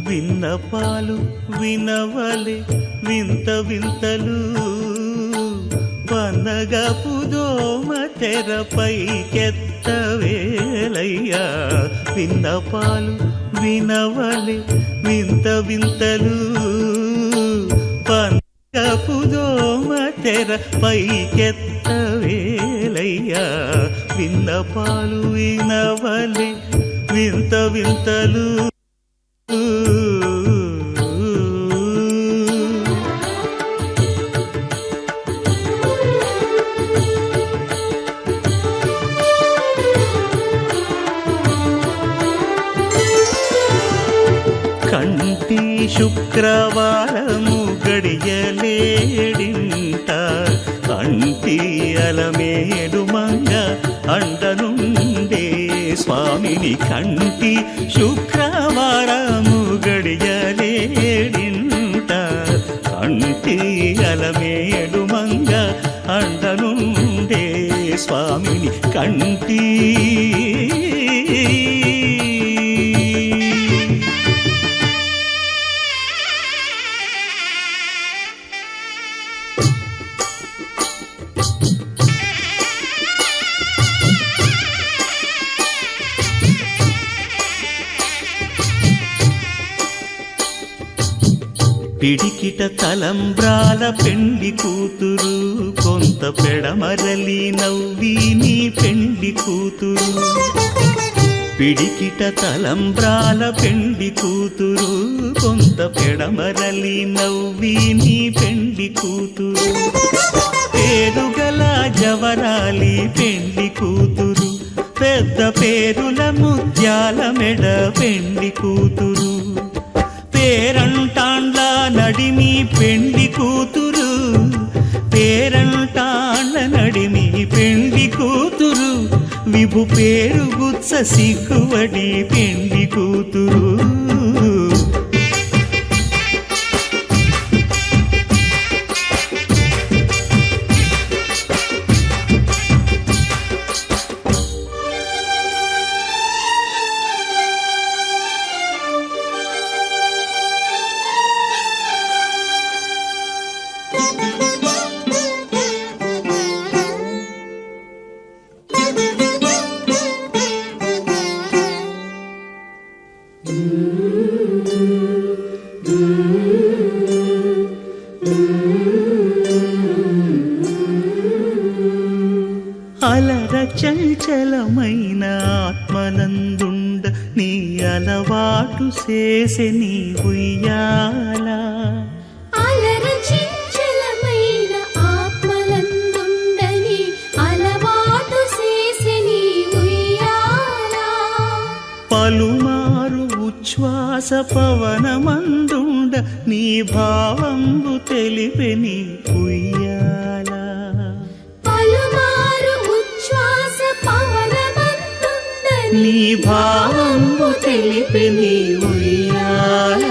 విన్నపాలు వినవలే వింత వింతలు పన్నగపు దోమ తెరపైకెత్తవేలయ్యా. విన్నపాలు వినవలే వింత వింతలు పన్నగపు దోమ తెరపైకెత్తవేలయ్యా. విన్నపాలు వినవలే వింత వింతలు కంటి శుక్రవారము గడియలేడింట కంటి అలమేలు మంగ అండనుండే స్వామిని. కంటి శుక్రవారము గడియలేడింట కంటి అలమేలు మంగ అండనుండే స్వామిని. కంటి పిడికిట తలంబ్రాల పెండి కూతురు కొంత పెడమరలి నవ్వి నీ పెండి కూతురు. పిడికిట తలంబ్రాల పెండి కూతురు కొంత పెడమరలి నవ్వి నీ పెండి కూతురు. పేరుగల జవరాలి పెండి కూతురు పెద్ద పేరుల ముత్యాల మెడ పెండి కూతురు. పేరంటాండ్ల నడిమి పెండి కూతురు పేరంటాండ్ల నడిమి పెండి కూతురు. విభు పేరు గుత్స సిగ్గువడి పెండి కూతురు. అలర చంచలమైన ఆత్మనందుండ నీ అలవాటు చేసే నీ ఉయ్యాల. అలర చంచలమైన ఆత్మనందుండ నీ అలవాటు చేసే నీ ఉయ్యాల. పలుమారు ఉచ్ఛ్వాస పవనమందుండ నీ భావంబు తెలిపే నీ ఉయ్యాల. నీ భావంబు తెలిపే నీ ఉయ్యాల.